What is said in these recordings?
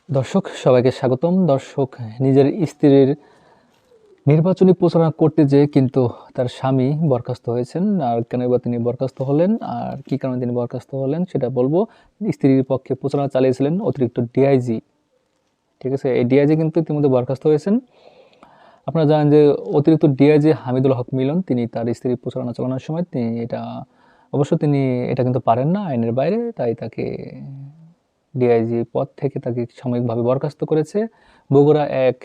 দর্শক সবাইকে স্বাগতম। দর্শক, নিজের স্ত্রীর নির্বাচনী প্রচারণা করতে যেয়ে কিন্তু তার স্বামী বরখাস্ত হয়েছেন। আর কেন বা তিনি বরখাস্ত হলেন আর কি কারণে তিনি বরখাস্ত হলেন সেটা বলবো। স্ত্রীর পক্ষে প্রচারণা চালিয়েছিলেন অতিরিক্ত ডিআইজি। ঠিক আছে, এই ডিআইজি কিন্তু ইতিমধ্যে বরখাস্ত হয়েছেন। আপনারা জানেন যে অতিরিক্ত ডিআইজি হামিদুল হক মিলন তিনি তার স্ত্রীর প্রচারণা চালানোর সময় তিনি এটা কিন্তু পারেন না, আইনের বাইরে, তাই তাকে ডিআইজি পদ থেকে তাকে সাময়িকভাবে বরখাস্ত করেছে। বগুড়া এক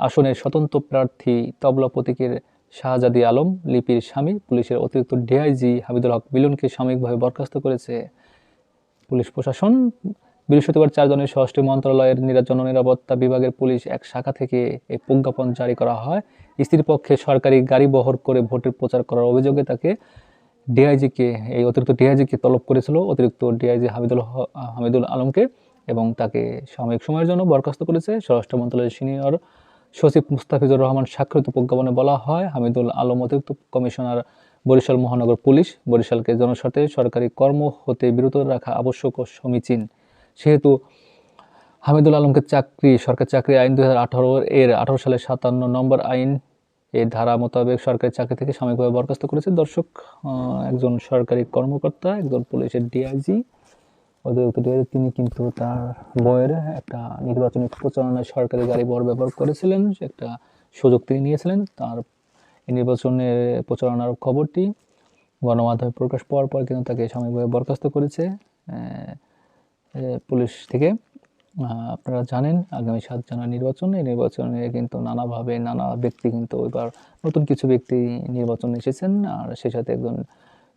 আসনের স্বতন্ত্র প্রার্থী তবলা প্রতীকের শাহজাদি আলম লিপির স্বামী পুলিশের অতিরিক্ত ডিআইজি হামিদুল হক মিলনকে সাময়িকভাবে বরখাস্ত করেছে পুলিশ প্রশাসন। বৃহস্পতিবার 4 জনের স্বরাষ্ট্র মন্ত্রণালয়ের জননিরাপত্তা বিভাগের পুলিশ এক শাখা থেকে এই প্রজ্ঞাপন জারি করা হয়। স্ত্রীর পক্ষে সরকারি গাড়ি বহর করে ভোটের প্রচার করার অভিযোগে তাকে এই অতিরিক্ত ডিআইজিকে তলব করেছিল অতিরিক্ত ডিআইজি হামিদুল আলমকে, এবং তাকে সাময়িক সময়ের জন্য বরখাস্ত করেছে স্বরাষ্ট্র মন্ত্রণালয়ের সিনিয়র সচিব মুস্তাফিজুর রহমান স্বাক্ষরিত প্রজ্ঞাপনে বলা হয়, হামিদুল আলম অতিরিক্ত কমিশনার, বরিশাল মহানগর পুলিশ, বরিশালকে জনস্বার্থে সরকারি কর্ম হতে বিরত রাখা আবশ্যক ও সমীচীন। সেহেতু হামিদুল আলমকে সরকারি চাকরি আইন 2018 এর 18 সালের 57 নম্বর আইন এই ধারা মোতাবেক সরকারি চাকরি থেকে সাময়িকভাবে বরখাস্ত করেছে। দর্শক, একজন সরকারি কর্মকর্তা, একজন পুলিশের ডিআইজি, অতিরিক্ত ডিআইজি, তিনি কিন্তু তার বইয়ের একটা নির্বাচনী প্রচারণায় সরকারি গাড়ি বহর ব্যবহার করেছিলেন, একটা সুযোগ তিনি নিয়েছিলেন। তার এই নির্বাচনের প্রচারণার খবরটি গণমাধ্যমে প্রকাশ পাওয়ার পর কিন্তু তাকে সাময়িকভাবে বরখাস্ত করেছে পুলিশ থেকে। আপনারা জানেন আগামী 7 জানুয়ারি নির্বাচন। এই নির্বাচনে কিন্তু নানাভাবে নানা ব্যক্তি কিন্তু এবার নতুন কিছু ব্যক্তি নির্বাচনে এসেছেন। আর সেই সাথে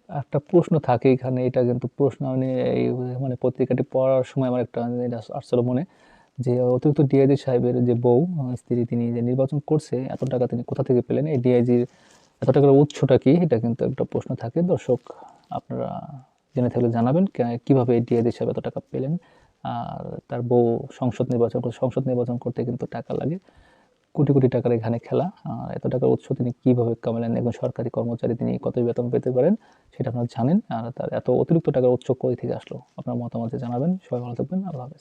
একটা প্রশ্ন থাকে এখানে, এটা কিন্তু প্রশ্ন মানে পত্রিকাটি পড়ার সময় আমার একটা আসছিল মনে, যে অতিরিক্ত ডিআইজি সাহেবের যে স্ত্রী, তিনি যে নির্বাচন করছে, এত টাকা তিনি কোথা থেকে পেলেন, এই ডিআইজির এত টাকার উৎসটা কি, এটা কিন্তু একটা প্রশ্ন থাকে। দর্শক, আপনারা জেনে থাকলে জানাবেন কিভাবে এই ডিআইজি সাহেব এত টাকা পেলেন। আর তার সংসদ নির্বাচন করতে কিন্তু টাকা লাগে, কোটি কোটি টাকার এখানে খেলা। আর এত টাকার উৎস তিনি কিভাবে কামালেন, একজন সরকারি কর্মচারী তিনি কত বেতন পেতে পারেন সেটা আপনারা জানেন। আর তার এত অতিরিক্ত টাকার উৎস কই থেকে আসলো, আপনার মতামত জানাবেন। সবাই ভালো থাকবেন, আল্লাহ হাফেজ।